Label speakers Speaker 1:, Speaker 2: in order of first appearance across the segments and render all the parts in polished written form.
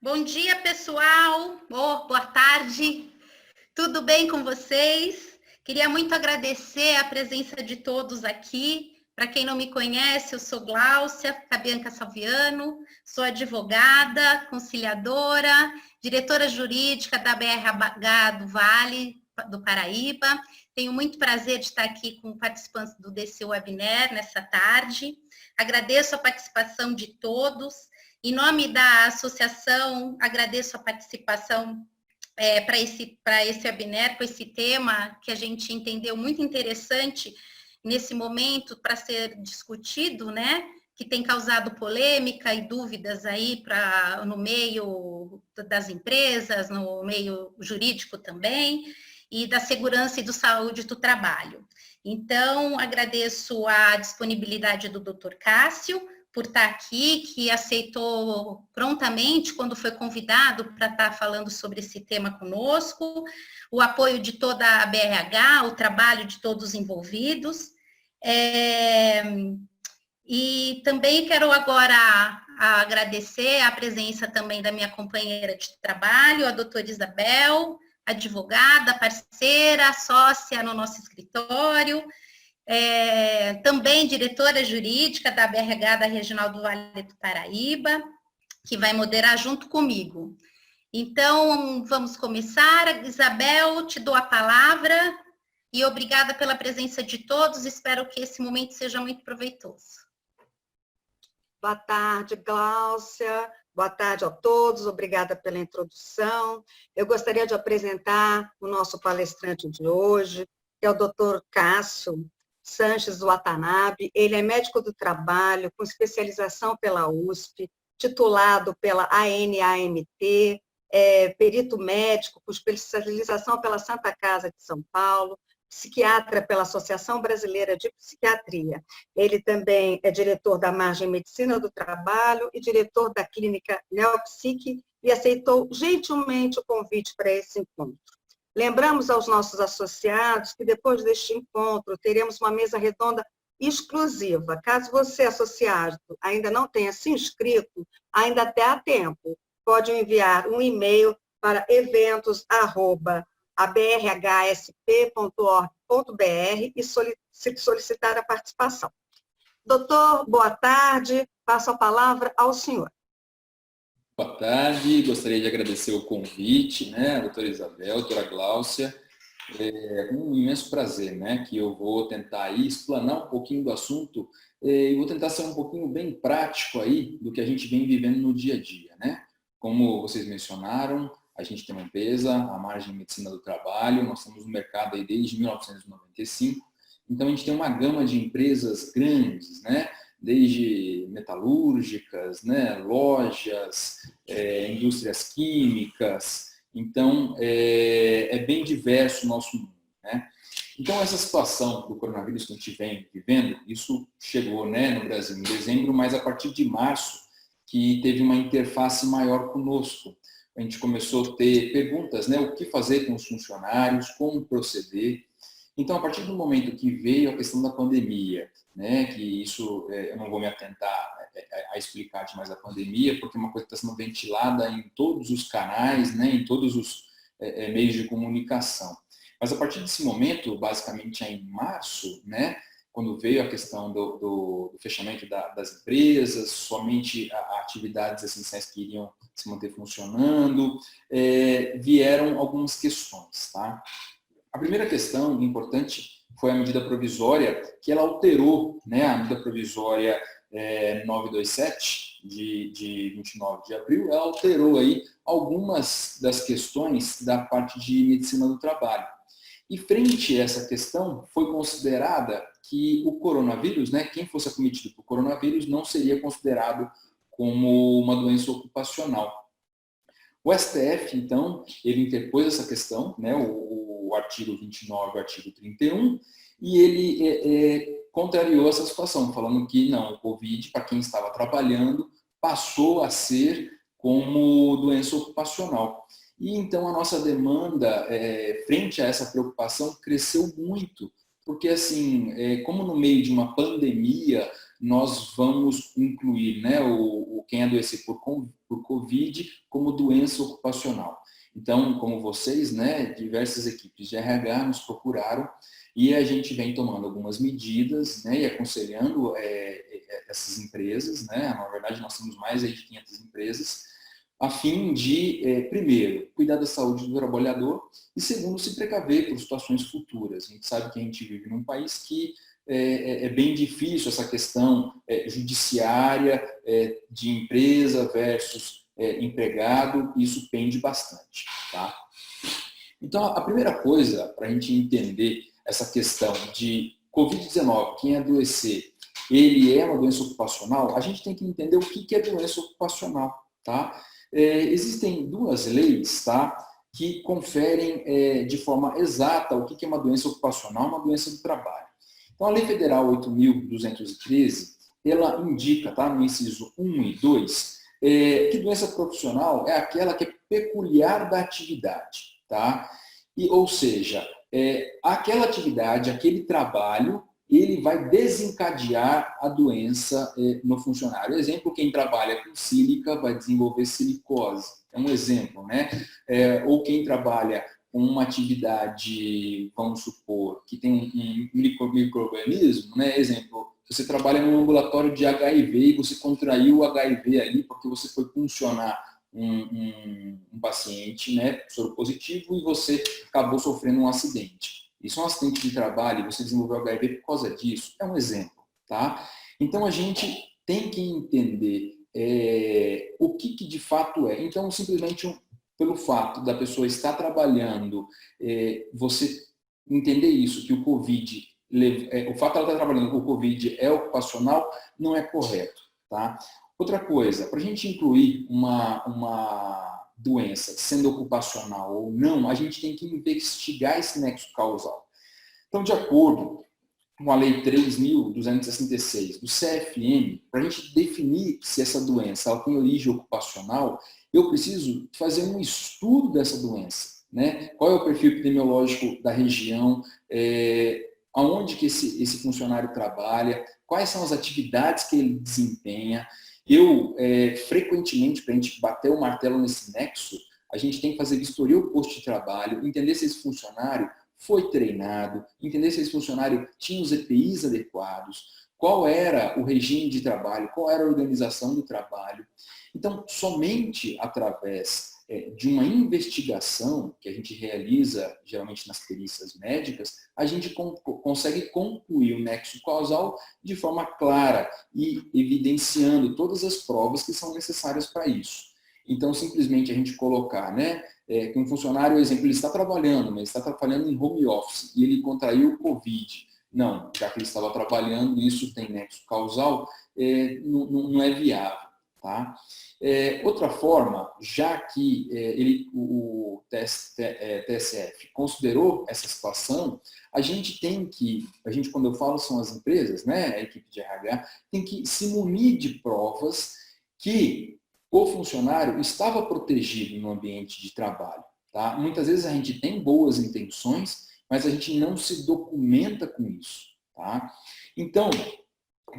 Speaker 1: Bom dia, pessoal. Boa tarde. Tudo bem com vocês? Queria muito agradecer a presença de todos aqui. Para quem não me conhece, eu sou Gláucia Cabianca Salviano, sou advogada, conciliadora, diretora jurídica da BRH do Vale do Paraíba. Tenho muito prazer de estar aqui com participantes desse webinar nessa tarde. Agradeço a participação de todos. Em nome da associação, agradeço a participação para esse webinar, com esse tema que a gente entendeu muito interessante nesse momento para ser discutido, né? Que tem causado polêmica e dúvidas aí no meio das empresas, no meio jurídico também, e da segurança e da saúde do trabalho. Então, agradeço a disponibilidade do Dr. Cássio, por estar aqui, que aceitou prontamente quando foi convidado para estar falando sobre esse tema conosco, o apoio de toda a BRH, o trabalho de todos os envolvidos. E também quero agora agradecer a presença também da minha companheira de trabalho, a doutora Isabel, advogada, parceira, sócia no nosso escritório, também diretora jurídica da BRH da Regional do Vale do Paraíba, que vai moderar junto comigo. Então, vamos começar. Isabel, te dou a palavra e obrigada pela presença de todos. Espero que esse momento seja muito proveitoso.
Speaker 2: Boa tarde, Gláucia. Boa tarde a todos. Obrigada pela introdução. Eu gostaria de apresentar o nosso palestrante de hoje, que é o Dr. Cássio Sanches Watanabe. Ele é médico do trabalho, com especialização pela USP, titulado pela ANAMT, perito médico, com especialização pela Santa Casa de São Paulo, psiquiatra pela Associação Brasileira de Psiquiatria. Ele também é diretor da Margem Medicina do Trabalho e diretor da Clínica Neopsique e aceitou gentilmente o convite para esse encontro. Lembramos aos nossos associados que depois deste encontro teremos uma mesa redonda exclusiva. Caso você, associado, ainda não tenha se inscrito, ainda até há tempo, pode enviar um e-mail para eventos@abrhsp.org.br e solicitar a participação. Doutor, boa tarde. Passo a palavra ao senhor.
Speaker 3: Boa tarde, gostaria de agradecer o convite, né, a doutora Isabel, a doutora Gláucia. É um imenso prazer, né, que eu vou tentar aí explanar um pouquinho do assunto e vou tentar ser um pouquinho bem prático aí do que a gente vem vivendo no dia a dia, né? Como vocês mencionaram, a gente tem uma empresa, a Margem Medicina do Trabalho, nós estamos no mercado aí desde 1995, então a gente tem uma gama de empresas grandes, né? Desde metalúrgicas, né, lojas, indústrias químicas. Então, é bem diverso o nosso mundo, né? Então, essa situação do coronavírus que a gente vem vivendo, isso chegou, né, no Brasil em dezembro, mas a partir de março, que teve uma interface maior conosco. A gente começou a ter perguntas, né, o que fazer com os funcionários, como proceder. Então, a partir do momento que veio a questão da pandemia, né, que isso eu não vou me atentar a explicar demais a pandemia, porque é uma coisa que está sendo ventilada em todos os canais, né, em todos os meios de comunicação. Mas a partir desse momento, basicamente em março, né, quando veio a questão do fechamento das empresas, somente atividades essenciais que iriam se manter funcionando, vieram algumas questões, tá? A primeira questão importante foi a medida provisória, que ela alterou, né, a medida provisória 927, de 29 de abril, ela alterou aí algumas das questões da parte de medicina do trabalho. E frente a essa questão, foi considerada que o coronavírus, né, quem fosse acometido por coronavírus, não seria considerado como uma doença ocupacional. O STF, então, ele interpôs essa questão, né, o artigo 29 e o artigo 31, e ele contrariou essa situação, falando que não, o Covid, para quem estava trabalhando, passou a ser como doença ocupacional. E então a nossa demanda, frente a essa preocupação, cresceu muito, porque assim, como no meio de uma pandemia, nós vamos incluir, né, quem adoecer por Covid como doença ocupacional. Então, como vocês, né, diversas equipes de RH nos procuraram e a gente vem tomando algumas medidas, né, e aconselhando essas empresas, né, na verdade nós temos mais de 500 empresas, a fim de, primeiro, cuidar da saúde do trabalhador e, segundo, se precaver por situações futuras. A gente sabe que a gente vive num país que é bem difícil essa questão judiciária de empresa versus empregado, isso pende bastante. Tá? Então, a primeira coisa para a gente entender essa questão de Covid-19, quem adoecer, ele é uma doença ocupacional, a gente tem que entender o que é doença ocupacional. Tá? Existem duas leis, tá, que conferem de forma exata o que é uma doença ocupacional, uma doença do trabalho. Então, a Lei Federal 8.213, ela indica, tá, no inciso 1 e 2, que doença profissional é aquela que é peculiar da atividade. Tá? Ou seja, aquela atividade, aquele trabalho, ele vai desencadear a doença no funcionário. Exemplo, quem trabalha com sílica vai desenvolver silicose. É um exemplo, né? Ou quem trabalha com uma atividade, vamos supor, que tem um microorganismo, né? Exemplo, você trabalha num ambulatório de HIV e você contraiu o HIV ali porque você foi funcionar um paciente, né, soro positivo, e você acabou sofrendo um acidente. Isso é um acidente de trabalho, você desenvolveu HIV por causa disso. É um exemplo. Tá? Então, a gente tem que entender o que de fato é. Então, simplesmente pelo fato da pessoa estar trabalhando, você entender isso, que o Covid, o fato de ela estar trabalhando com o Covid é ocupacional, não é correto. Tá? Outra coisa, para a gente incluir uma doença sendo ocupacional ou não, a gente tem que investigar esse nexo causal. Então, de acordo com a Lei 3.266 do CFM, para a gente definir se essa doença ela tem origem ocupacional, eu preciso fazer um estudo dessa doença. Né? Qual é o perfil epidemiológico da região, aonde que esse funcionário trabalha, quais são as atividades que ele desempenha. Eu, frequentemente, para a gente bater o martelo nesse nexo, a gente tem que fazer vistoria ao posto de trabalho, entender se esse funcionário foi treinado, entender se esse funcionário tinha os EPIs adequados, qual era o regime de trabalho, qual era a organização do trabalho. Então, somente através de uma investigação que a gente realiza, geralmente nas perícias médicas, a gente consegue concluir o nexo causal de forma clara e evidenciando todas as provas que são necessárias para isso. Então, simplesmente a gente colocar, né, que um funcionário, por exemplo, ele está trabalhando, mas está trabalhando em home office e ele contraiu o Covid. Não, já que ele estava trabalhando, isso tem nexo causal, não é viável. Tá? Outra forma, já que o TSF considerou essa situação, a gente, quando eu falo são as empresas, né, a equipe de RH, tem que se munir de provas que o funcionário estava protegido no ambiente de trabalho. Tá? Muitas vezes a gente tem boas intenções, mas a gente não se documenta com isso. Tá? Então,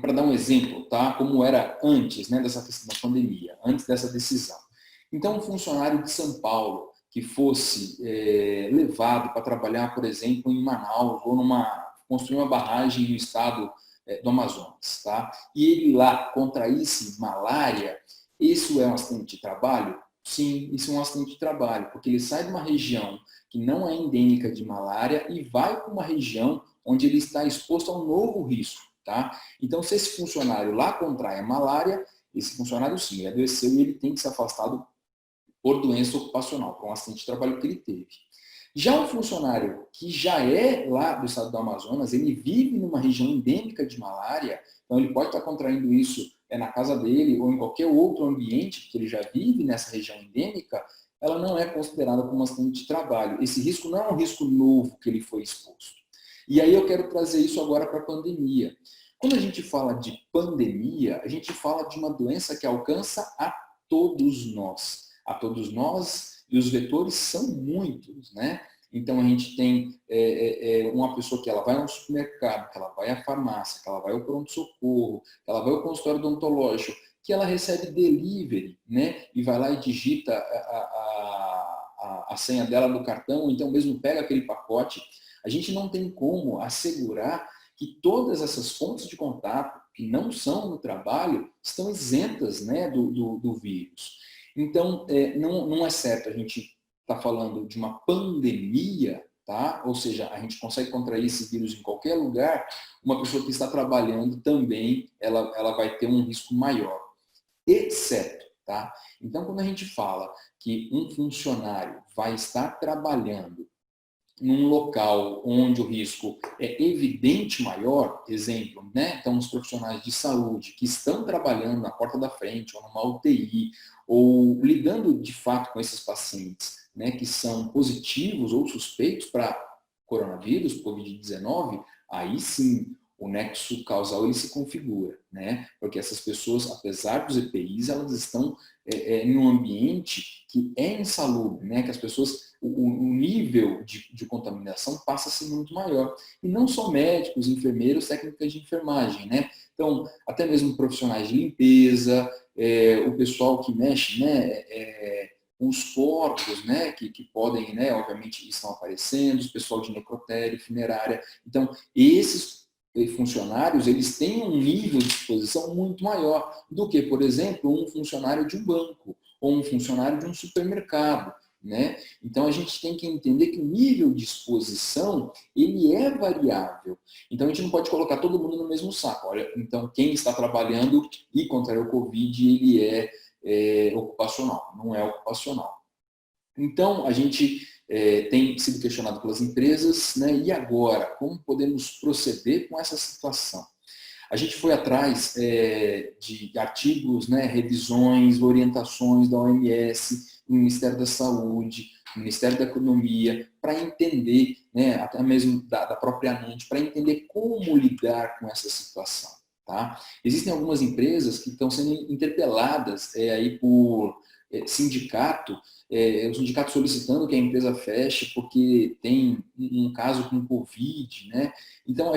Speaker 3: para dar um exemplo, tá? Como era antes, né, dessa questão da pandemia, antes dessa decisão. Então, um funcionário de São Paulo que fosse levado para trabalhar, por exemplo, em Manaus ou construir uma barragem no estado do Amazonas, tá? E ele lá contraísse malária, isso é um acidente de trabalho? Sim, isso é um acidente de trabalho, porque ele sai de uma região que não é endêmica de malária e vai para uma região onde ele está exposto a um novo risco. Tá? Então, se esse funcionário lá contrai a malária, esse funcionário sim, ele adoeceu e ele tem que ser afastado por doença ocupacional, por um acidente de trabalho que ele teve. Já um funcionário que já é lá do estado do Amazonas, ele vive numa região endêmica de malária, então ele pode estar contraindo isso na casa dele ou em qualquer outro ambiente que ele já vive nessa região endêmica, ela não é considerada como um acidente de trabalho. Esse risco não é um risco novo que ele foi exposto. E aí eu quero trazer isso agora para a pandemia. Quando a gente fala de pandemia, a gente fala de uma doença que alcança a todos nós. A todos nós, e os vetores são muitos, né? Então, a gente tem uma pessoa que ela vai ao supermercado, que ela vai à farmácia, que ela vai ao pronto-socorro, que ela vai ao consultório odontológico, que ela recebe delivery, né? E vai lá e digita a senha dela do cartão, ou então mesmo pega aquele pacote. A gente não tem como assegurar que todas essas fontes de contato, que não são no trabalho, estão isentas, né, do vírus. Então, não é certo a gente estar falando de uma pandemia, tá? Ou seja, a gente consegue contrair esse vírus em qualquer lugar. Uma pessoa que está trabalhando também, ela vai ter um risco maior, exceto, tá? Então, quando a gente fala que um funcionário vai estar trabalhando num local onde o risco é evidente maior, exemplo, né? Então, os profissionais de saúde que estão trabalhando na porta da frente, ou numa UTI, ou lidando de fato com esses pacientes, né, que são positivos ou suspeitos para coronavírus, Covid-19, aí sim o nexo causal ele se configura, né? Porque essas pessoas, apesar dos EPIs, elas estão em um ambiente que é insalubre, né? Que as pessoas, o nível de contaminação passa a ser muito maior. E não só médicos, enfermeiros, técnicas de enfermagem, né? Então, até mesmo profissionais de limpeza, o pessoal que mexe, né? Os corpos, né? Que podem, né? Obviamente, estão aparecendo, o pessoal de necrotério, funerária. Então, esses funcionários, eles têm um nível de exposição muito maior do que, por exemplo, um funcionário de um banco ou um funcionário de um supermercado, né? Então, a gente tem que entender que o nível de exposição, ele é variável. Então, a gente não pode colocar todo mundo no mesmo saco. Olha, então, quem está trabalhando e contraiu o Covid, ele é ocupacional, não é ocupacional. Então, a gente tem sido questionado pelas empresas, né? E agora, como podemos proceder com essa situação? A gente foi atrás de artigos, né, revisões, orientações da OMS, do Ministério da Saúde, do Ministério da Economia, para entender, né, até mesmo da própria ANAND, para entender como lidar com essa situação. Tá? Existem algumas empresas que estão sendo interpeladas aí por sindicato, o sindicato solicitando que a empresa feche porque tem um caso com Covid, né? Então,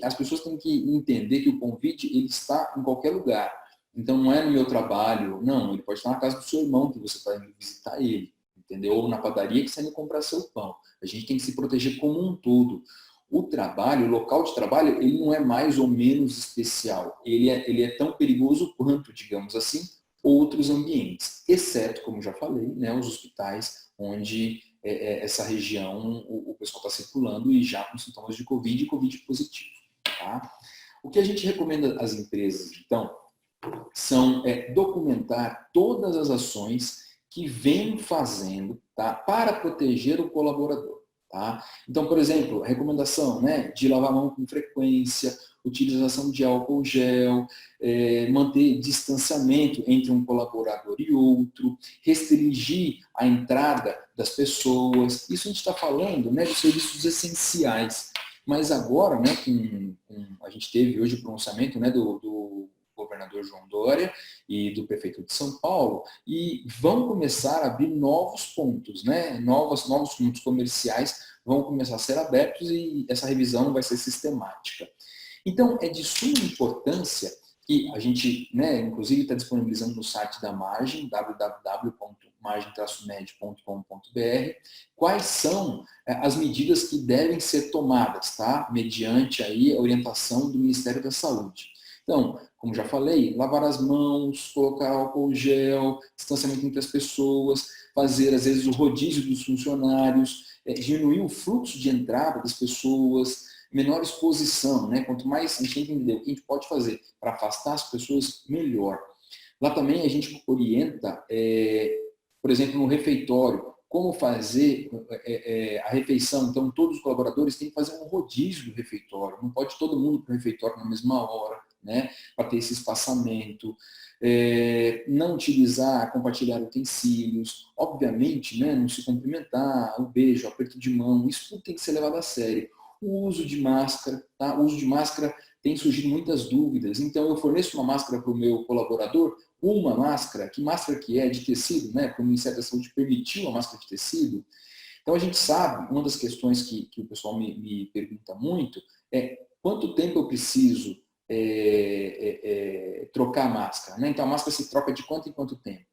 Speaker 3: as pessoas têm que entender que o Covid, ele está em qualquer lugar. Então, não é no meu trabalho, não, ele pode estar na casa do seu irmão, que você está indo visitar ele, entendeu? Ou na padaria que você está indo comprar seu pão. A gente tem que se proteger como um todo. O trabalho, o local de trabalho, ele não é mais ou menos especial. Ele é tão perigoso quanto, digamos assim, outros ambientes, exceto, como já falei, né, os hospitais onde essa região o pessoal está circulando e já com sintomas de Covid e Covid positivo. Tá? O que a gente recomenda às empresas, então, são documentar todas as ações que vem fazendo, tá, para proteger o colaborador. Tá? Então, por exemplo, a recomendação, né, de lavar a mão com frequência, utilização de álcool gel, manter distanciamento entre um colaborador e outro, restringir a entrada das pessoas. Isso a gente está falando, né, dos serviços essenciais. Mas agora, né, a gente teve hoje o pronunciamento, né, do governador João Dória e do prefeito de São Paulo, e vão começar a abrir novos pontos, né? Novos pontos comerciais vão começar a ser abertos e essa revisão vai ser sistemática. Então, é de suma importância que a gente, né, inclusive está disponibilizando no site da Margem, www.margem-med.com.br, quais são as medidas que devem ser tomadas, tá? Mediante aí a orientação do Ministério da Saúde. Então, como já falei, lavar as mãos, colocar álcool gel, distanciamento entre as pessoas, fazer, às vezes, o rodízio dos funcionários, diminuir o fluxo de entrada das pessoas, menor exposição, né? Quanto mais a gente entender o que a gente pode fazer para afastar as pessoas, melhor. Lá também a gente orienta, por exemplo, no refeitório, como fazer a refeição. Então, todos os colaboradores têm que fazer um rodízio do refeitório. Não pode todo mundo para o refeitório na mesma hora, né, para ter esse espaçamento. Não utilizar, compartilhar utensílios. Obviamente, né, não se cumprimentar, o beijo, o aperto de mão, isso tudo tem que ser levado a sério. O uso de máscara, tá? O uso de máscara tem surgido muitas dúvidas. Então, eu forneço uma máscara para o meu colaborador, uma máscara, que máscara que é? De tecido, né? Porque o Ministério da Saúde permitiu a máscara de tecido. Então, a gente sabe, uma das questões que o pessoal me pergunta muito é quanto tempo eu preciso trocar a máscara, né? Então, a máscara se troca de quanto em quanto tempo?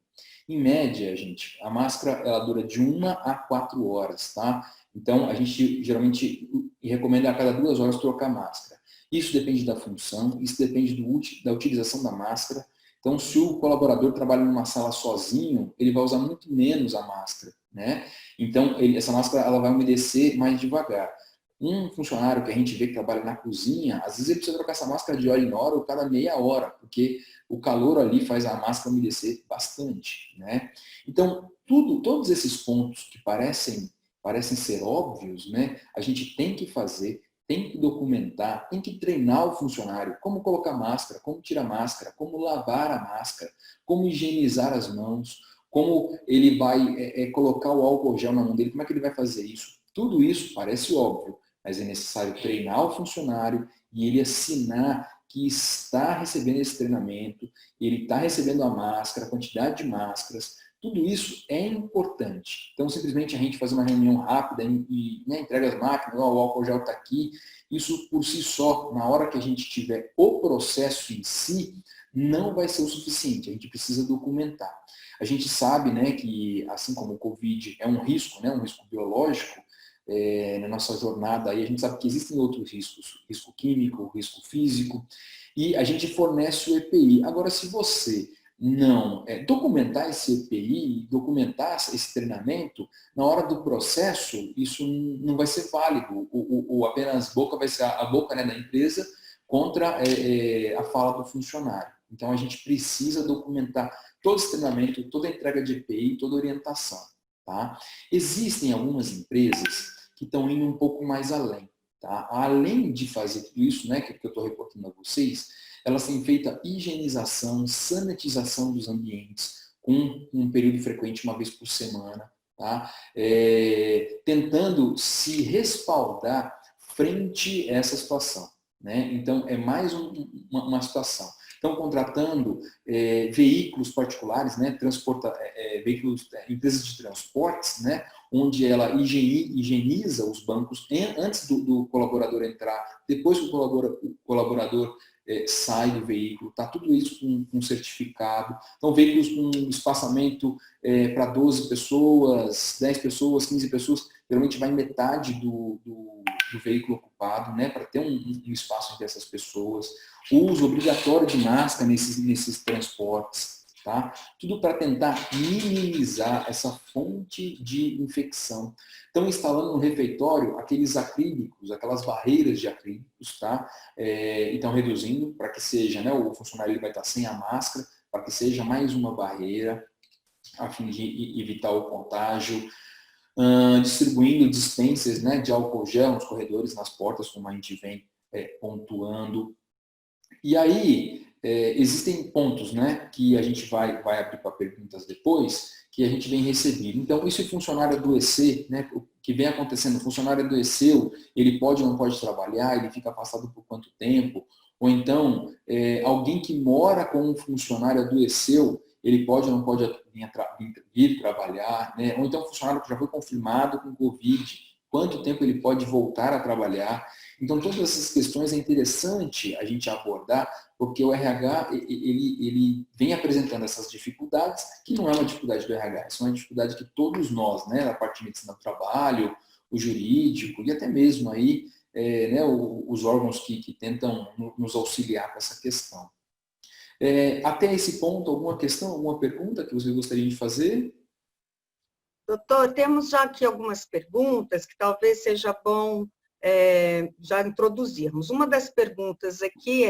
Speaker 3: Em média, gente, a máscara ela dura de 1 a 4 horas, tá? Então, a gente geralmente recomenda a cada 2 horas trocar a máscara. Isso depende da função, isso depende da utilização da máscara. Então, se o colaborador trabalha numa sala sozinho, ele vai usar muito menos a máscara, né? Então, essa máscara ela vai umedecer mais devagar. Um funcionário que a gente vê que trabalha na cozinha, às vezes ele precisa trocar essa máscara de hora em hora ou cada meia hora, porque o calor ali faz a máscara umedecer bastante, né? Então, todos esses pontos que parecem ser óbvios, né? A gente tem que fazer, tem que documentar, tem que treinar o funcionário, como colocar máscara, como tirar máscara, como lavar a máscara, como higienizar as mãos, como ele vai colocar o álcool gel na mão dele, como é que ele vai fazer isso? Tudo isso parece óbvio, mas é necessário treinar o funcionário e ele assinar que está recebendo esse treinamento, ele está recebendo a máscara, a quantidade de máscaras, tudo isso é importante. Então, simplesmente a gente fazer uma reunião rápida e né, entrega as máquinas, o álcool gel está aqui, isso por si só, na hora que a gente tiver o processo em si, não vai ser o suficiente, a gente precisa documentar. A gente sabe né, que, assim como o Covid é um risco biológico, na nossa jornada, aí a gente sabe que existem outros riscos, risco químico, risco físico, e a gente fornece o EPI. Agora, se você não documentar esse EPI, documentar esse treinamento, na hora do processo, isso não vai ser válido. O apenas boca vai ser a boca né, da empresa contra a fala do funcionário. Então, a gente precisa documentar todo esse treinamento, toda a entrega de EPI, toda a orientação. Tá? Existem algumas empresas que estão indo um pouco mais além. Tá? Além de fazer tudo isso, né, que eu estou reportando a vocês, elas têm feito a higienização, sanitização dos ambientes, com um período frequente, uma vez por semana, tá? Tentando se respaldar frente a essa situação. Né? Então, é mais uma situação. Estão contratando veículos particulares, né? Veículos, empresas de transportes, né? Onde ela higieniza os bancos antes do colaborador entrar, depois que o colaborador sai do veículo, está tudo isso com certificado. Então, veículos com espaçamento para 12 pessoas, 10 pessoas, 15 pessoas, geralmente vai metade do veículo ocupado, né, para ter um espaço entre essas pessoas. O uso obrigatório de máscara nesses transportes, tá? Tudo para tentar minimizar essa fonte de infecção. Estão instalando no refeitório aqueles acrílicos, aquelas barreiras de acrílicos, tá? Estão reduzindo para que seja, né, o funcionário ele vai estar sem a máscara, para que seja mais uma barreira, a fim de evitar o contágio. Distribuindo dispensers né, de álcool gel nos corredores, nas portas, como a gente vem pontuando. E aí, existem pontos né, que a gente vai abrir para perguntas depois, que a gente vem recebendo. Então, isso é funcionário adoecer, né, o que vem acontecendo, o funcionário adoeceu, ele pode ou não pode trabalhar, ele fica afastado por quanto tempo, ou então, alguém que mora com um funcionário adoeceu, ele pode ou não pode vir trabalhar, né? Ou então um funcionário que já foi confirmado com Covid, quanto tempo ele pode voltar a trabalhar. Então, todas essas questões é interessante a gente abordar, porque o RH ele vem apresentando essas dificuldades, que não é uma dificuldade do RH, isso é uma dificuldade que todos nós, né, da parte de medicina do trabalho, o jurídico e até mesmo aí, né, os órgãos que tentam nos auxiliar com essa questão. Até esse ponto, alguma questão, alguma pergunta que você gostaria de fazer?
Speaker 2: Doutor, temos já aqui algumas perguntas que talvez seja bom já introduzirmos. Uma das perguntas aqui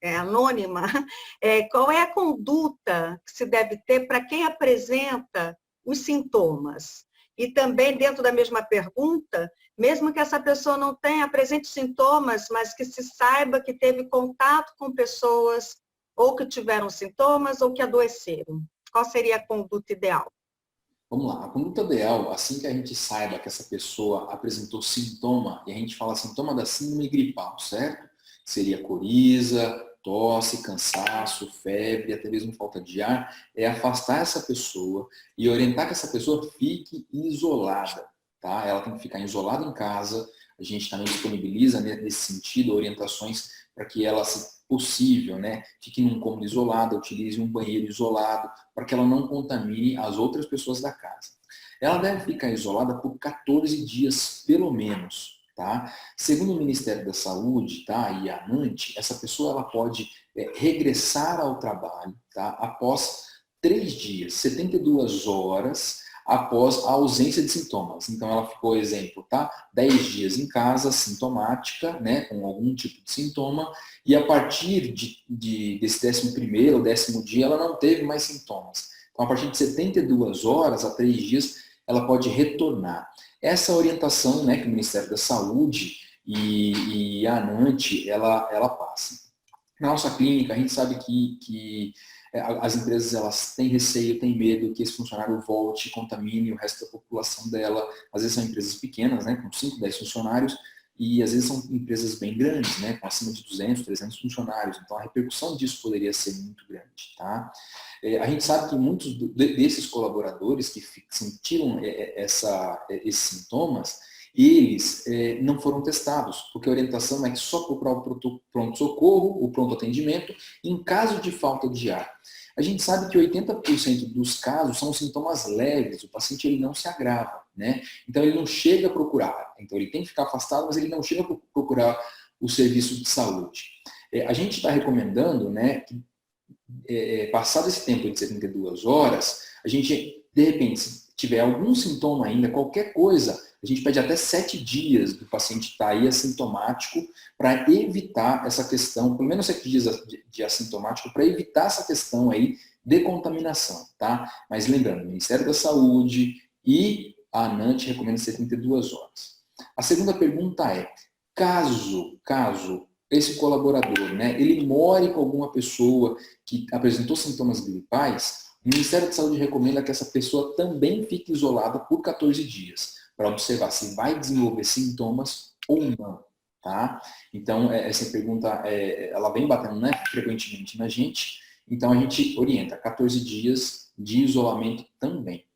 Speaker 2: é anônima, qual é a conduta que se deve ter para quem apresenta os sintomas? E também, dentro da mesma pergunta, mesmo que essa pessoa não apresente sintomas, mas que se saiba que teve contato com pessoas ou que tiveram sintomas ou que adoeceram. Qual seria a conduta ideal?
Speaker 3: Vamos lá, a conduta ideal, assim que a gente saiba que essa pessoa apresentou sintoma, e a gente fala sintoma da síndrome gripal, certo? Seria coriza, tosse, cansaço, febre, até mesmo falta de ar, é afastar essa pessoa e orientar que essa pessoa fique isolada, tá? Ela tem que ficar isolada em casa. A gente também disponibiliza, né, nesse sentido, orientações para que ela, se possível, né, fique num cômodo isolado, utilize um banheiro isolado, para que ela não contamine as outras pessoas da casa. Ela deve ficar isolada por 14 dias, pelo menos, tá? Segundo o Ministério da Saúde, tá, e a ANANT, essa pessoa ela pode regressar ao trabalho, tá, após 3 dias, 72 horas, após a ausência de sintomas. Então, ela ficou, exemplo, tá? 10 dias em casa, sintomática, né? Com algum tipo de sintoma, e a partir desse 11º ou 10º dia, ela não teve mais sintomas. Então, a partir de 72 horas a 3 dias, ela pode retornar. Essa orientação, né, que o Ministério da Saúde e a ANANT, ela passa. Na nossa clínica, a gente sabe que as empresas elas têm receio, têm medo que esse funcionário volte e contamine o resto da população dela. Às vezes são empresas pequenas, né, com 5, 10 funcionários, e às vezes são empresas bem grandes, né, com acima de 200, 300 funcionários. Então a repercussão disso poderia ser muito grande. Tá? A gente sabe que muitos desses colaboradores que sentiram esses sintomas, eles não foram testados, porque a orientação é que só procurar o pronto-socorro, o pronto-atendimento, em caso de falta de ar. A gente sabe que 80% dos casos são sintomas leves, o paciente ele não se agrava, né? Então ele não chega a procurar, então ele tem que ficar afastado, mas ele não chega a procurar o serviço de saúde. A gente está recomendando, né, que passado esse tempo de 72 horas, a gente, de repente, se tiver algum sintoma ainda, qualquer coisa, a gente pede até 7 dias do paciente estar aí assintomático para evitar essa questão, pelo menos 7 dias de assintomático, para evitar essa questão aí de contaminação, tá? Mas lembrando, o Ministério da Saúde e a ANANT recomendam 72 horas. A segunda pergunta é, caso esse colaborador, né, ele more com alguma pessoa que apresentou sintomas gripais, o Ministério da Saúde recomenda que essa pessoa também fique isolada por 14 dias, para observar se vai desenvolver sintomas ou não, tá? Então, essa pergunta, ela vem batendo, né, frequentemente na gente, então a gente orienta 14 dias de isolamento também.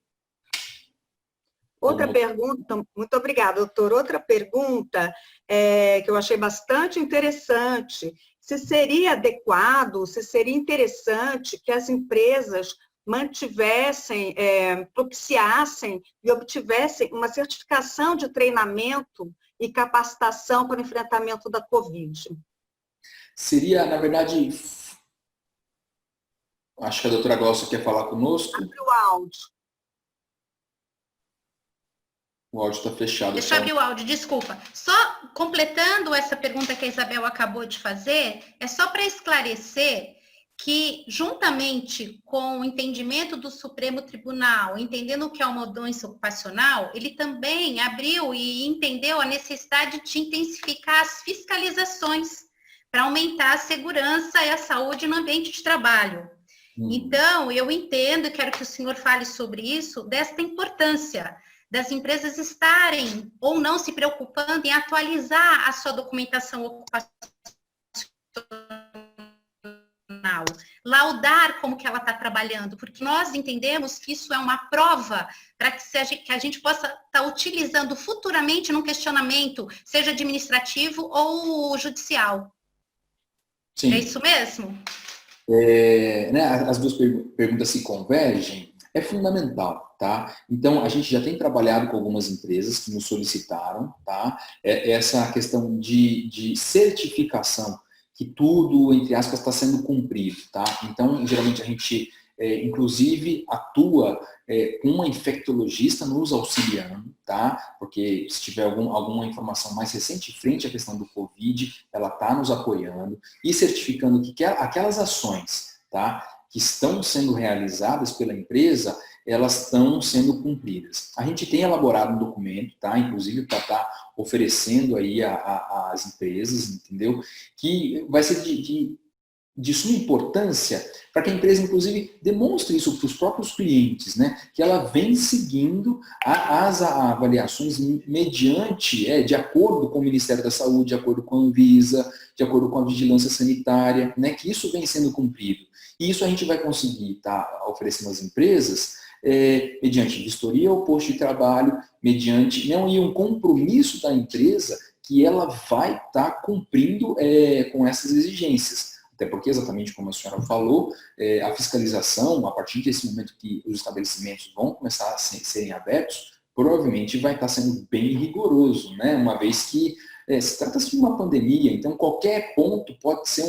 Speaker 2: Outra pergunta, muito obrigada, doutor. Outra pergunta que eu achei bastante interessante, se seria adequado, se seria interessante que as empresas mantivessem, propiciassem e obtivessem uma certificação de treinamento e capacitação para o enfrentamento da Covid.
Speaker 3: Seria, na verdade, acho que a doutora Glaucia quer falar conosco.
Speaker 2: Abre o áudio.
Speaker 3: O áudio está fechado.
Speaker 1: Deixa eu abrir o áudio, desculpa. Só completando essa pergunta que a Isabel acabou de fazer, é só para esclarecer que, juntamente com o entendimento do Supremo Tribunal, entendendo o que é uma doença ocupacional, ele também abriu e entendeu a necessidade de intensificar as fiscalizações para aumentar a segurança e a saúde no ambiente de trabalho. Então, eu entendo e quero que o senhor fale sobre isso, desta importância das empresas estarem ou não se preocupando em atualizar a sua documentação ocupacional, laudar como que ela está trabalhando, porque nós entendemos que isso é uma prova para que a gente possa estar utilizando futuramente num questionamento, seja administrativo ou judicial.
Speaker 3: Sim.
Speaker 1: É isso mesmo?
Speaker 3: Né, as duas perguntas se convergem, é fundamental, tá? Então, a gente já tem trabalhado com algumas empresas que nos solicitaram, tá? Essa questão de certificação, que tudo, entre aspas, está sendo cumprido, tá? Então, geralmente a gente, inclusive, atua com uma infectologista nos auxiliando, tá? Porque se tiver alguma informação mais recente frente à questão do Covid, ela está nos apoiando e certificando que aquelas ações, tá, que estão sendo realizadas pela empresa, elas estão sendo cumpridas. A gente tem elaborado um documento, tá, inclusive para estar oferecendo aí às empresas, entendeu? Que vai ser de suma importância para que a empresa, inclusive, demonstre isso para os próprios clientes, né? Que ela vem seguindo as avaliações mediante, de acordo com o Ministério da Saúde, de acordo com a Anvisa, de acordo com a vigilância sanitária, né? Que isso vem sendo cumprido. E isso a gente vai conseguir estar oferecendo às empresas mediante vistoria ao posto de trabalho, mediante não ir um compromisso da empresa que ela vai estar cumprindo com essas exigências. Até porque, exatamente como a senhora falou, a fiscalização, a partir desse momento que os estabelecimentos vão começar a serem abertos, provavelmente vai estar sendo bem rigoroso, né? Uma vez que se trata-se de uma pandemia, então qualquer ponto pode ser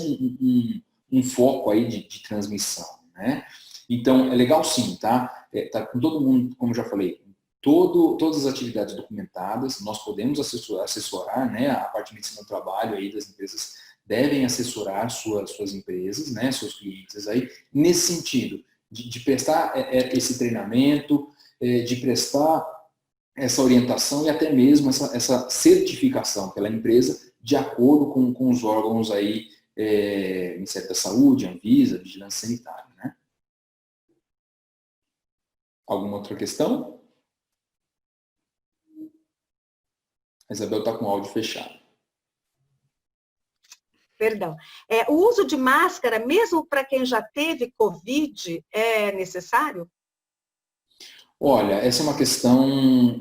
Speaker 3: um foco aí de transmissão, né? Então, é legal sim, tá? Tá com todo mundo, como eu já falei, todas as atividades documentadas, nós podemos assessorar, né? A parte de medicina do trabalho aí das empresas devem assessorar suas empresas, né? Seus clientes aí, nesse sentido, de prestar esse treinamento, de prestar essa orientação e até mesmo essa certificação pela empresa de acordo com os órgãos aí, Ministério da Saúde, Anvisa, Vigilância Sanitária, né? Alguma outra questão? A Isabel está com o áudio fechado.
Speaker 2: Perdão. O uso de máscara, mesmo para quem já teve Covid, é necessário?
Speaker 3: Olha, essa é uma questão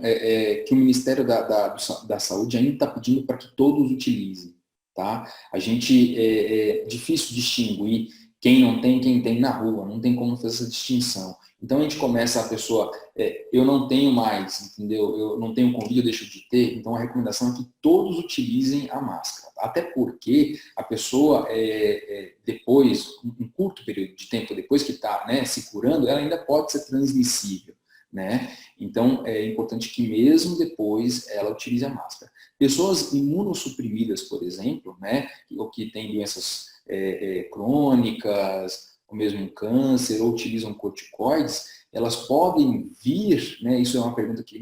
Speaker 3: que o Ministério da Saúde ainda está pedindo para que todos utilizem, tá? A gente, é difícil distinguir quem não tem, quem tem na rua, não tem como fazer essa distinção. Então a gente começa a pessoa, eu não tenho mais, entendeu? Eu não tenho Covid, eu deixo de ter, então a recomendação é que todos utilizem a máscara. Até porque a pessoa, depois, um curto período de tempo depois que está, né, se curando, ela ainda pode ser transmissível, né? Então é importante que mesmo depois ela utilize a máscara. Pessoas imunossuprimidas, por exemplo, né, ou que têm doenças crônicas, ou mesmo câncer, ou utilizam corticoides, elas podem vir, né, isso é uma pergunta que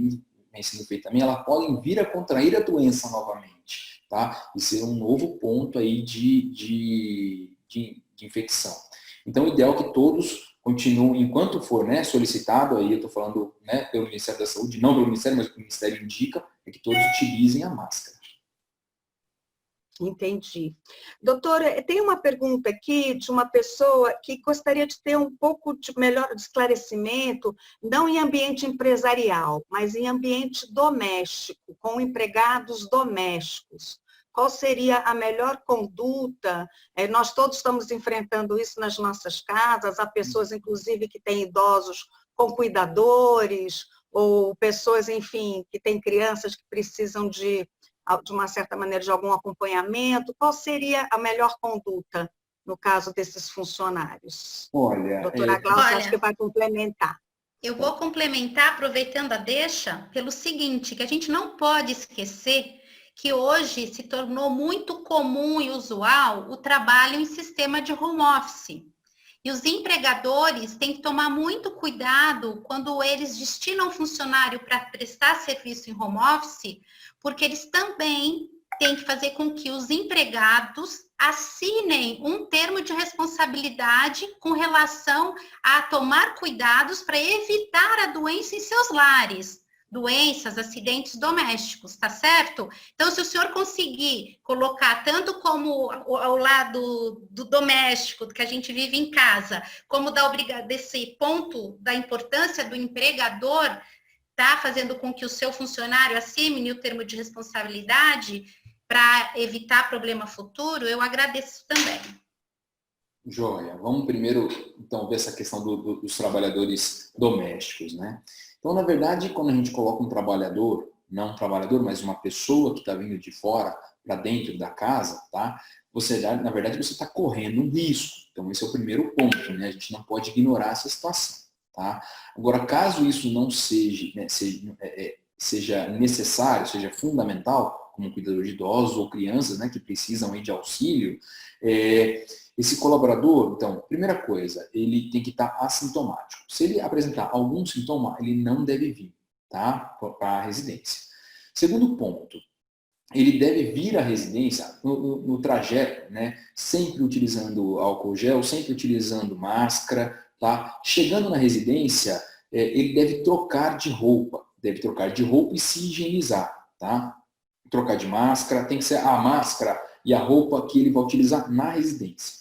Speaker 3: vem sendo feita também, elas podem vir a contrair a doença novamente, tá? E ser um novo ponto aí de infecção. Então, o ideal é que todos continuem, enquanto for, né, solicitado, aí eu estou falando, né, pelo Ministério da Saúde, não pelo Ministério, mas o que o Ministério indica, é que todos utilizem a máscara.
Speaker 2: Entendi. Doutora, tem uma pergunta aqui de uma pessoa que gostaria de ter um pouco de melhor esclarecimento, não em ambiente empresarial, mas em ambiente doméstico, com empregados domésticos. Qual seria a melhor conduta? Nós todos estamos enfrentando isso nas nossas casas, há pessoas, inclusive, que têm idosos com cuidadores, ou pessoas, enfim, que têm crianças que precisam de uma certa maneira, de algum acompanhamento. Qual seria a melhor conduta no caso desses funcionários?
Speaker 3: Olha,
Speaker 2: doutora Glaucia, acho que vai complementar.
Speaker 1: Eu vou complementar, aproveitando a deixa, pelo seguinte, que a gente não pode esquecer que hoje se tornou muito comum e usual o trabalho em sistema de home office. E os empregadores têm que tomar muito cuidado quando eles destinam um funcionário para prestar serviço em home office, porque eles também têm que fazer com que os empregados assinem um termo de responsabilidade com relação a tomar cuidados para evitar a doença em seus lares. Doenças, acidentes domésticos, tá certo? Então, se o senhor conseguir colocar tanto como ao lado do doméstico, que a gente vive em casa, como desse ponto da importância do empregador, tá fazendo com que o seu funcionário assine o termo de responsabilidade para evitar problema futuro, eu agradeço também.
Speaker 3: Joia. Vamos primeiro, então, ver essa questão dos trabalhadores domésticos, né? Então, na verdade, quando a gente coloca um trabalhador, não um trabalhador, mas uma pessoa que está vindo de fora para dentro da casa, tá? Na verdade, você está correndo um risco. Então, esse é o primeiro ponto, né? A gente não pode ignorar essa situação, tá? Agora, caso isso não seja, né, seja necessário, seja fundamental, como cuidador de idosos ou crianças, né, que precisam aí de auxílio, esse colaborador, então, primeira coisa, ele tem que estar assintomático. Se ele apresentar algum sintoma, ele não deve vir, tá, para a residência. Segundo ponto, ele deve vir à residência no trajeto, né, sempre utilizando álcool gel, sempre utilizando máscara, tá? Chegando na residência, ele deve trocar de roupa e se higienizar, tá? Trocar de máscara, tem que ser a máscara e a roupa que ele vai utilizar na residência.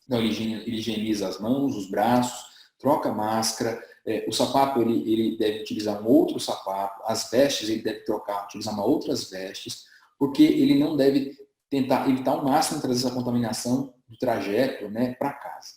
Speaker 3: Então, ele higieniza as mãos, os braços, troca a máscara, O sapato, ele deve utilizar um outro sapato, as vestes ele deve trocar, utilizar uma outras vestes, porque ele não deve tentar evitar ao máximo trazer essa contaminação do trajeto, né, para casa.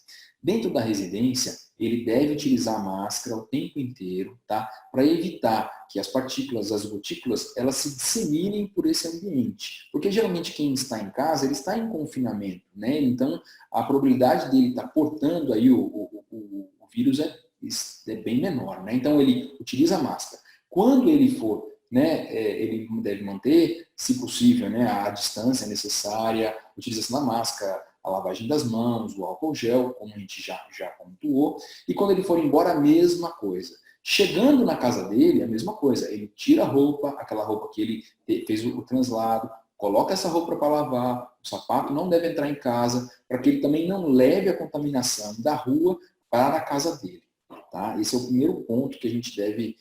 Speaker 3: Dentro da residência, ele deve utilizar a máscara o tempo inteiro, tá? Para evitar que as partículas, as gotículas, elas se disseminem por esse ambiente. Porque geralmente quem está em casa, ele está em confinamento, né? Então, a probabilidade dele estar portando aí o vírus é bem menor, né? Então, ele utiliza a máscara. Quando ele for, né, ele deve manter, se possível, né, a distância necessária, a utilização da máscara, a lavagem das mãos, o álcool gel, como a gente já pontuou, e quando ele for embora, a mesma coisa. Chegando na casa dele, a mesma coisa. Ele tira a roupa, aquela roupa que ele fez o translado, coloca essa roupa para lavar, o sapato não deve entrar em casa, para que ele também não leve a contaminação da rua para a casa dele. Tá? Esse é o primeiro ponto que a gente deve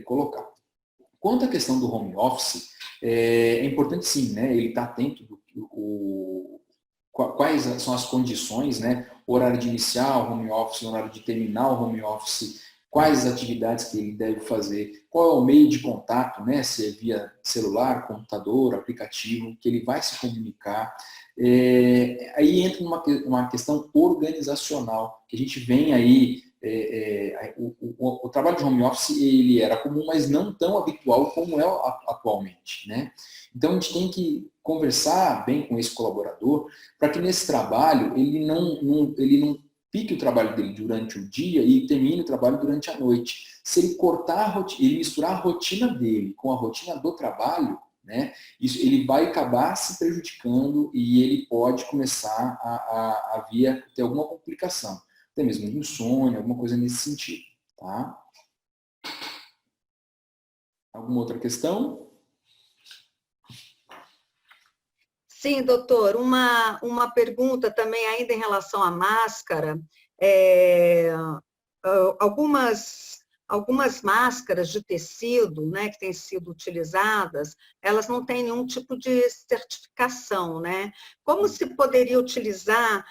Speaker 3: colocar. Quanto à questão do home office, é importante sim, né, ele estar atento quais são as condições, né, horário de iniciar o home office, horário de terminar o home office, quais as atividades que ele deve fazer, qual é o meio de contato, né, se é via celular, computador, aplicativo, que ele vai se comunicar. Aí entra uma questão organizacional, que a gente vem aí, o trabalho de home office ele era comum, mas não tão habitual como é atualmente, né? Então a gente tem que conversar bem com esse colaborador para que nesse trabalho ele não pique o trabalho dele durante o dia e termine o trabalho durante a noite. Se ele cortar a rotina, ele misturar a rotina dele com a rotina do trabalho, né, ele vai acabar se prejudicando e ele pode começar a vir ter alguma complicação, até mesmo insônia, alguma coisa nesse sentido. Tá? Alguma outra questão?
Speaker 2: Sim, doutor. Uma pergunta também ainda em relação à máscara. Algumas máscaras de tecido, né, que têm sido utilizadas, elas não têm nenhum tipo de certificação, né? Como se poderia utilizar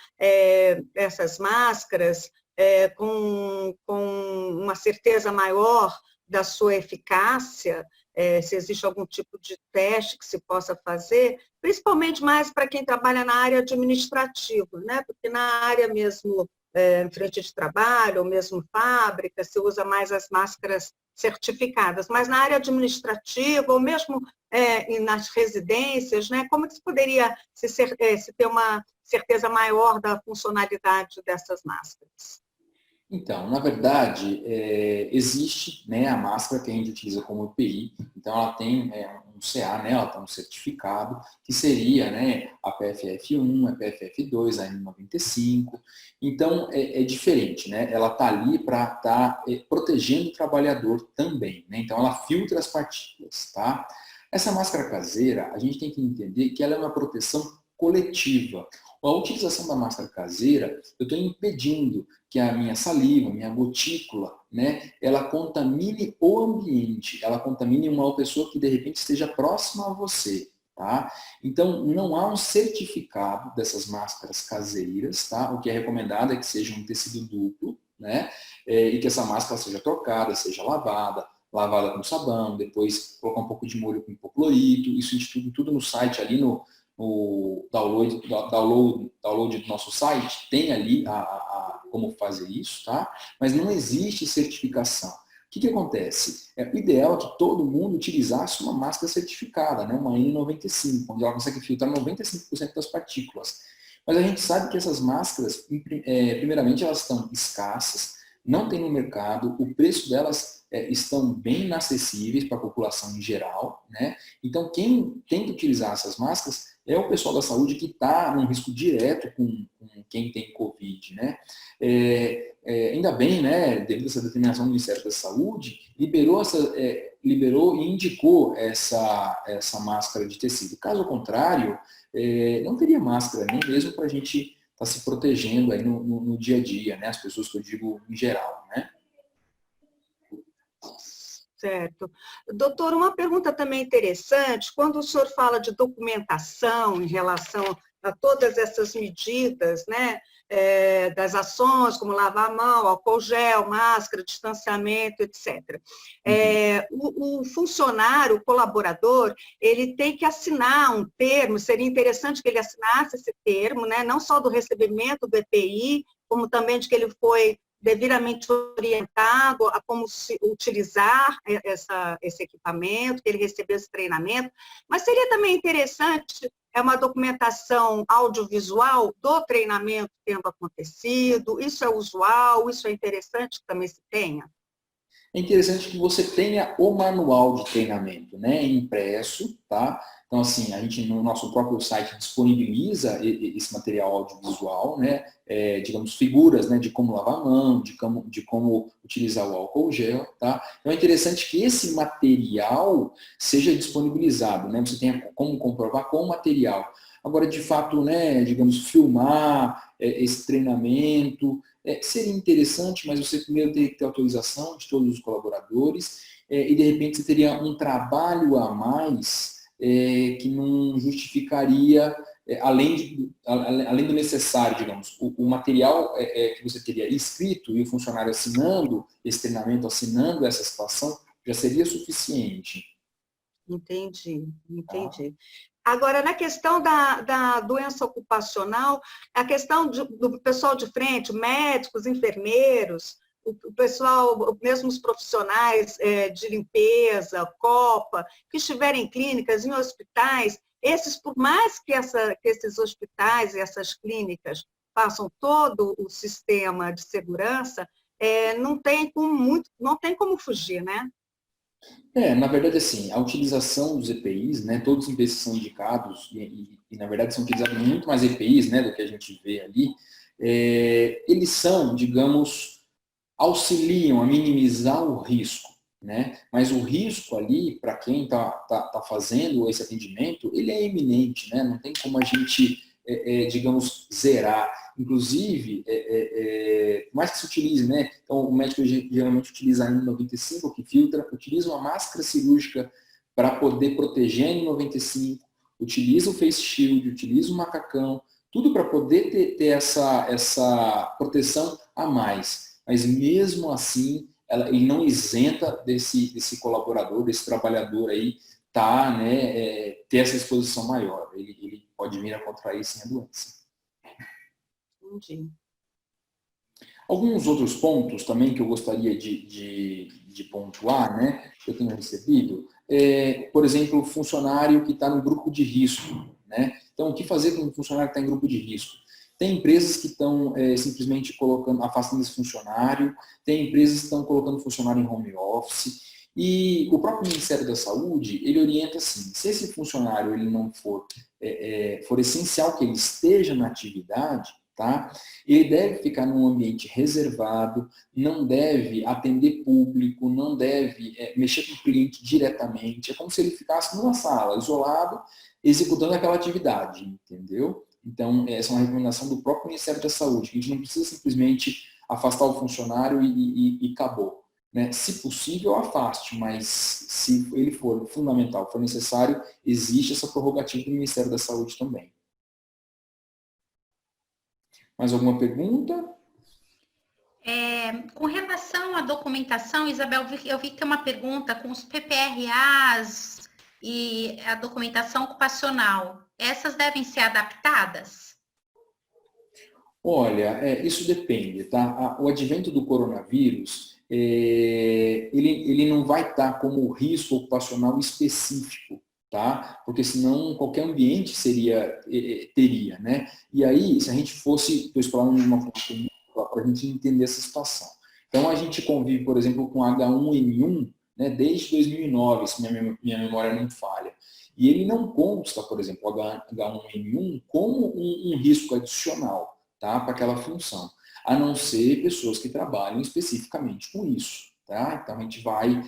Speaker 2: essas máscaras com uma certeza maior da sua eficácia? Se existe algum tipo de teste que se possa fazer, principalmente mais para quem trabalha na área administrativa, né? Porque na área mesmo em frente de trabalho, ou mesmo fábrica, se usa mais as máscaras certificadas, mas na área administrativa, ou mesmo nas residências, né? Como que se poderia se ter uma certeza maior da funcionalidade dessas máscaras?
Speaker 3: Então, na verdade, existe, né, a máscara que a gente utiliza como EPI, então ela tem um CA, né, ela tem um certificado, que seria, né, a PFF1, a PFF2, a N95, então é diferente, né, ela está ali para estar protegendo o trabalhador também, né, então ela filtra as partículas, tá? Essa máscara caseira, a gente tem que entender que ela é uma proteção coletiva. A utilização da máscara caseira, eu estou impedindo que a minha saliva, a minha gotícula, né, ela contamine o ambiente, ela contamine uma pessoa que de repente esteja próxima a você, tá? Então, não há um certificado dessas máscaras caseiras, tá? O que é recomendado é que seja um tecido duplo, né, e que essa máscara seja trocada, seja lavada com sabão, depois colocar um pouco de molho com hipoclorito, isso tudo no site ali no download do nosso site, tem ali como fazer isso, tá? Mas não existe certificação. O que acontece? O ideal é que todo mundo utilizasse uma máscara certificada, né? Uma N95, onde ela consegue filtrar 95% das partículas. Mas a gente sabe que essas máscaras, primeiramente, elas estão escassas, não tem no mercado, o preço delas estão bem inacessíveis para a população em geral, né? Então, quem tem que utilizar essas máscaras é o pessoal da saúde que está num risco direto com quem tem Covid, né? Ainda bem, né, devido a essa determinação do Ministério da Saúde, liberou e indicou essa máscara de tecido. Caso contrário, não teria máscara, nem mesmo para a gente estar se protegendo aí no dia a dia, né? As pessoas que eu digo em geral, né?
Speaker 2: Certo. Doutor, uma pergunta também interessante, quando o senhor fala de documentação em relação a todas essas medidas, né, das ações, como lavar a mão, álcool gel, máscara, distanciamento, etc. O funcionário, o colaborador, ele tem que assinar um termo, seria interessante que ele assinasse esse termo, né, não só do recebimento do EPI, como também de que ele foi devidamente orientado a como se utilizar esse equipamento, que ele recebeu esse treinamento, mas seria também interessante uma documentação audiovisual do treinamento tendo acontecido, isso é usual, isso é interessante que também se tenha?
Speaker 3: É interessante que você tenha o manual de treinamento, né, impresso, tá? Então, assim, a gente no nosso próprio site disponibiliza esse material audiovisual, né, digamos, figuras, né, de como lavar a mão, de como utilizar o álcool gel, tá? Então, é interessante que esse material seja disponibilizado, né, você tenha como comprovar com o material. Agora, de fato, né, digamos, filmar esse treinamento, seria interessante, mas você primeiro teria que ter autorização de todos os colaboradores e, de repente, você teria um trabalho a mais que não justificaria, além do necessário, digamos, o material que você teria escrito e o funcionário assinando esse treinamento, assinando essa situação, já seria suficiente.
Speaker 2: Entendi,
Speaker 3: Tá?
Speaker 2: entendi. Agora, na questão da doença ocupacional, a questão do pessoal de frente, médicos, enfermeiros, o pessoal, mesmo os profissionais de limpeza, copa, que estiverem em clínicas, em hospitais, esses, por mais que esses hospitais e essas clínicas façam todo o sistema de segurança, não tem como fugir, né?
Speaker 3: Na verdade, assim, a utilização dos EPIs, né, todos os EPIs são indicados, na verdade são utilizados muito mais EPIs, né, do que a gente vê ali, eles são, digamos, auxiliam a minimizar o risco, né, mas o risco ali, para quem tá fazendo esse atendimento, ele é iminente, né, não tem como a gente, digamos, zerar. Inclusive, por mais que se utilize, né? Então, o médico geralmente utiliza a N95, que filtra, utiliza uma máscara cirúrgica para poder proteger a N95, utiliza o face shield, utiliza o macacão, tudo para poder ter essa proteção a mais. Mas mesmo assim, ele não isenta desse colaborador, desse trabalhador aí, ter essa exposição maior. Ele pode vir a contrair sim a doença.
Speaker 2: Entendi.
Speaker 3: Alguns outros pontos também que eu gostaria de pontuar, né, que eu tenho recebido, por exemplo, o funcionário que está no grupo de risco. Né? Então, o que fazer com um funcionário que está em grupo de risco? Tem empresas que estão simplesmente afastando esse funcionário, tem empresas que estão colocando o funcionário em home office, e o próprio Ministério da Saúde, ele orienta assim, se esse funcionário ele não for essencial que ele esteja na atividade, tá? Ele deve ficar num ambiente reservado, não deve atender público, não deve mexer com o cliente diretamente. É como se ele ficasse numa sala, isolado, executando aquela atividade, entendeu? Então, essa é uma recomendação do próprio Ministério da Saúde, que a gente não precisa simplesmente afastar o funcionário e acabou. Né? Se possível, afaste, mas se ele for fundamental, for necessário, existe essa prerrogativa do Ministério da Saúde também. Mais alguma pergunta?
Speaker 1: Com relação à documentação, Isabel, eu vi que tem uma pergunta com os PPRAs e a documentação ocupacional. Essas devem ser adaptadas?
Speaker 3: Olha, isso depende, tá? O advento do coronavírus, ele não vai estar como risco ocupacional específico, tá? Porque senão qualquer ambiente teria, né? E aí, se a gente fosse, estou explorando uma para a gente entender essa situação. Então, a gente convive, por exemplo, com H1N1, né, desde 2009, se minha memória não falha. E ele não consta, por exemplo, o H1N1 como um risco adicional, tá, para aquela função, a não ser pessoas que trabalham especificamente com isso. Tá? Então, a gente vai,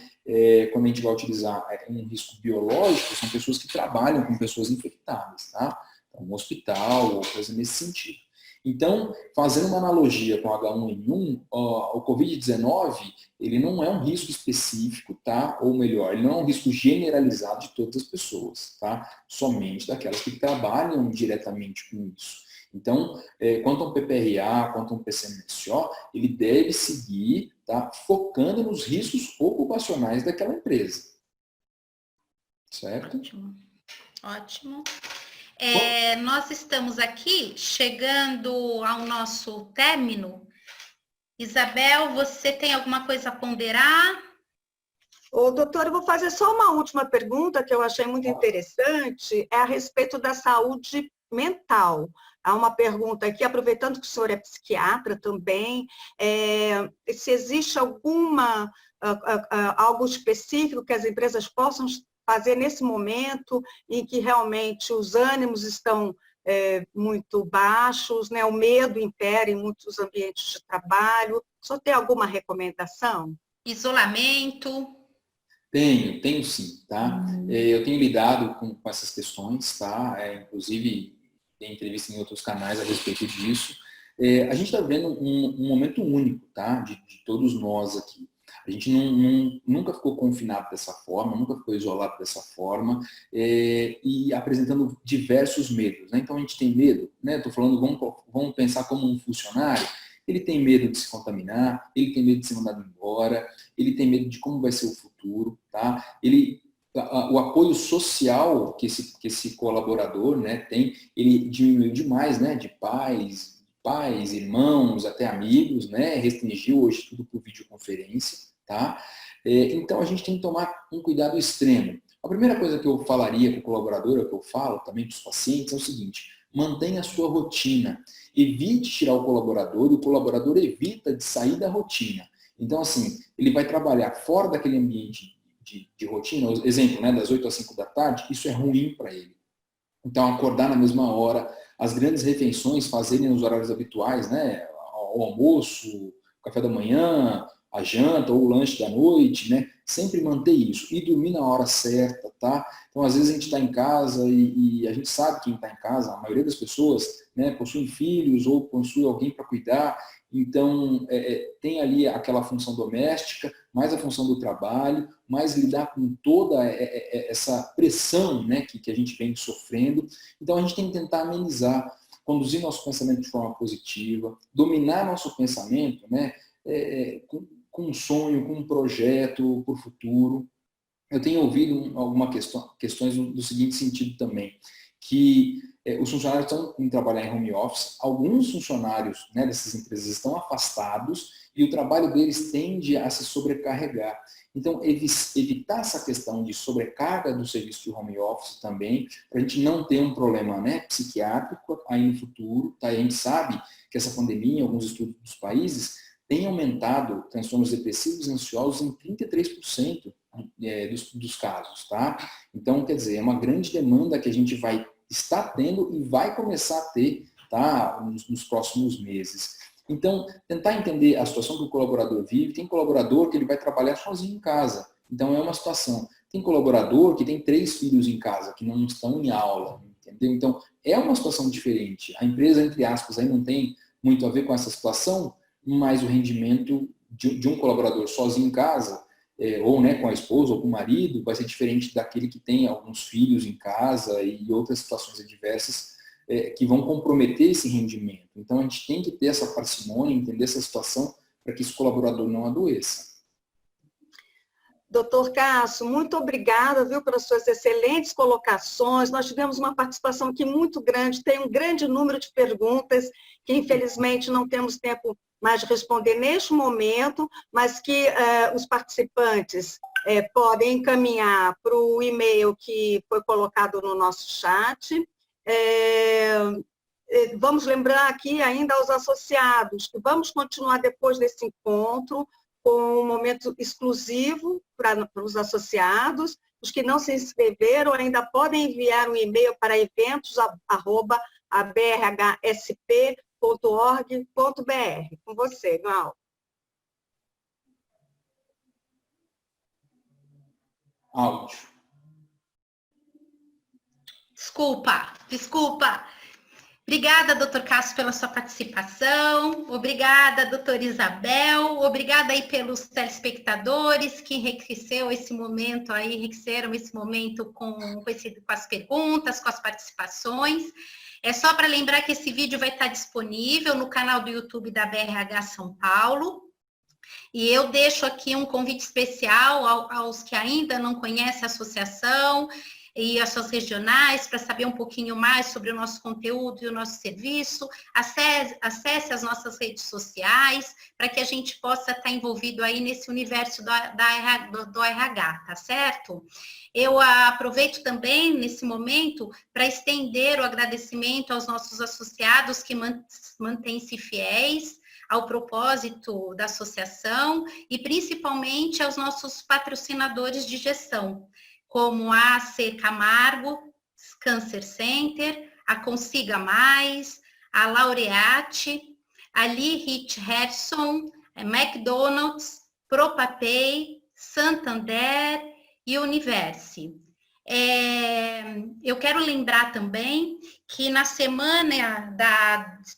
Speaker 3: quando a gente vai utilizar um risco biológico, são pessoas que trabalham com pessoas infectadas, tá? Então, um hospital ou coisa nesse sentido. Então, fazendo uma analogia com H1N1, o Covid-19, ele não é um risco específico, tá? Ou melhor, ele não é um risco generalizado de todas as pessoas, tá? Somente daquelas que trabalham diretamente com isso. Então, quanto a um PPRA, quanto a um PCMSO, ele deve seguir, tá? Focando nos riscos ocupacionais daquela empresa. Certo?
Speaker 1: Ótimo. Ótimo. Nós estamos aqui chegando ao nosso término. Isabel, você tem alguma coisa a ponderar?
Speaker 2: Ô, doutor, eu vou fazer só uma última pergunta que eu achei muito interessante, é a respeito da saúde mental. Há uma pergunta aqui, aproveitando que o senhor é psiquiatra também, se existe algo específico que as empresas possam fazer nesse momento em que realmente os ânimos estão muito baixos, né? O medo impera em muitos ambientes de trabalho. O senhor tem alguma recomendação?
Speaker 1: Isolamento?
Speaker 3: Tenho sim, tá? Eu tenho lidado com essas questões, tá? Inclusive, tem entrevista em outros canais a respeito disso. A gente está vivendo um momento único, tá? De todos nós aqui. A gente nunca ficou confinado dessa forma, nunca ficou isolado dessa forma, e apresentando diversos medos, né? Então, a gente tem medo, né? Estou falando, vamos pensar como um funcionário. Ele tem medo de se contaminar, ele tem medo de ser mandado embora, ele tem medo de como vai ser o futuro, tá? O apoio social que esse colaborador, né, tem, ele diminuiu demais, né, de pais, irmãos, até amigos, né, restringiu hoje tudo por videoconferência, tá? Então a gente tem que tomar um cuidado extremo. A primeira coisa que eu falaria para o colaborador, o que eu falo também para os pacientes, é o seguinte: mantenha a sua rotina. Evite tirar o colaborador e o colaborador evita de sair da rotina. Então, assim, ele vai trabalhar fora daquele ambiente de rotina, exemplo, né, das 8 às 5 da tarde, isso é ruim para ele. Então, acordar na mesma hora, as grandes refeições fazerem nos horários habituais, né, o almoço, o café da manhã, a janta ou o lanche da noite, né, sempre manter isso. E dormir na hora certa, tá? Então, às vezes a gente está em casa e a gente sabe quem está em casa, a maioria das pessoas, né, possuem filhos ou possui alguém para cuidar, então tem ali aquela função doméstica, mais a função do trabalho, mais lidar com toda essa pressão, né, que a gente vem sofrendo. Então a gente tem que tentar amenizar, conduzir nosso pensamento de forma positiva, dominar nosso pensamento, né, com um sonho, com um projeto para o futuro. Eu tenho ouvido questões do seguinte sentido também, que os funcionários estão em trabalhar em home office, alguns funcionários, né, dessas empresas estão afastados e o trabalho deles tende a se sobrecarregar. Então, evitar essa questão de sobrecarga do serviço de home office também, para a gente não ter um problema, né, psiquiátrico aí no futuro. Tá? A gente sabe que essa pandemia, em alguns estudos dos países, tem aumentado transtornos depressivos e ansiosos em 33% dos casos, tá? Então, quer dizer, é uma grande demanda que a gente vai estar tendo e vai começar a ter, tá? Nos próximos meses. Então, tentar entender a situação que o colaborador vive. Tem colaborador que ele vai trabalhar sozinho em casa. Então, é uma situação. Tem colaborador que tem 3 filhos em casa, que não estão em aula, entendeu? Então, é uma situação diferente. A empresa, entre aspas, aí não tem muito a ver com essa situação, mas o rendimento de um colaborador sozinho em casa, ou, né, com a esposa ou com o marido, vai ser diferente daquele que tem alguns filhos em casa e outras situações adversas que vão comprometer esse rendimento. Então, a gente tem que ter essa parcimônia, entender essa situação para que esse colaborador não adoeça.
Speaker 2: Doutor Cássio, muito obrigada, viu, pelas suas excelentes colocações. Nós tivemos uma participação aqui muito grande, tem um grande número de perguntas que, infelizmente, não temos tempo mais de responder neste momento, mas que os participantes podem encaminhar para o e-mail que foi colocado no nosso chat. Vamos lembrar aqui ainda aos associados que vamos continuar depois desse encontro com um momento exclusivo para os associados. Os que não se inscreveram ainda podem enviar um e-mail para eventos@abrhsp.org.br. Com você, Glau.
Speaker 3: Áudio.
Speaker 1: Desculpa. Obrigada, doutor Cássio, pela sua participação. Obrigada, doutora Isabel. Obrigada aí pelos telespectadores que enriqueceram esse momento com as perguntas, com as participações. É só para lembrar que esse vídeo vai estar disponível no canal do YouTube da BRH São Paulo. E eu deixo aqui um convite especial aos que ainda não conhecem a associação e as suas regionais, para saber um pouquinho mais sobre o nosso conteúdo e o nosso serviço. Acesse as nossas redes sociais, para que a gente possa estar envolvido aí nesse universo do RH, tá certo? Eu aproveito também, nesse momento, para estender o agradecimento aos nossos associados que mantêm-se fiéis ao propósito da associação e principalmente aos nossos patrocinadores de gestão, como a AC Camargo, Cancer Center, a Consiga Mais, a Laureate, a Lee Rich Harrison, a McDonald's, Propapay, Santander e Universe. Eu quero lembrar também que na semana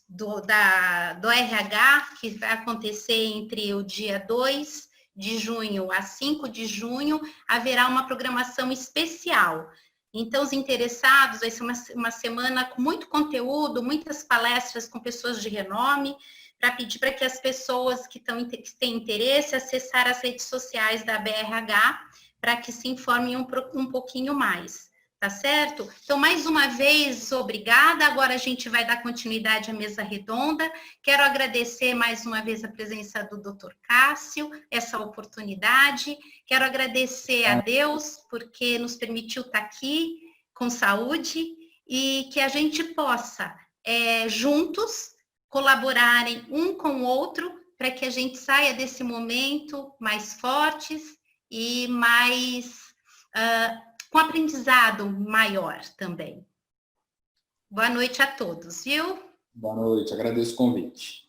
Speaker 1: do RH, que vai acontecer entre o dia 2 de junho a 5 de junho, haverá uma programação especial. Então, os interessados, vai ser uma semana com muito conteúdo, muitas palestras com pessoas de renome, para pedir para que as pessoas que têm interesse acessar as redes sociais da BRH, para que se informem um pouquinho mais, tá certo? Então, mais uma vez, obrigada. Agora a gente vai dar continuidade à mesa redonda. Quero agradecer mais uma vez a presença do Dr. Cássio, essa oportunidade. Quero agradecer a Deus, porque nos permitiu estar aqui com saúde e que a gente possa, juntos, colaborarem um com o outro para que a gente saia desse momento mais fortes e mais com aprendizado maior também. Boa noite a todos, viu?
Speaker 3: Boa noite, agradeço o convite.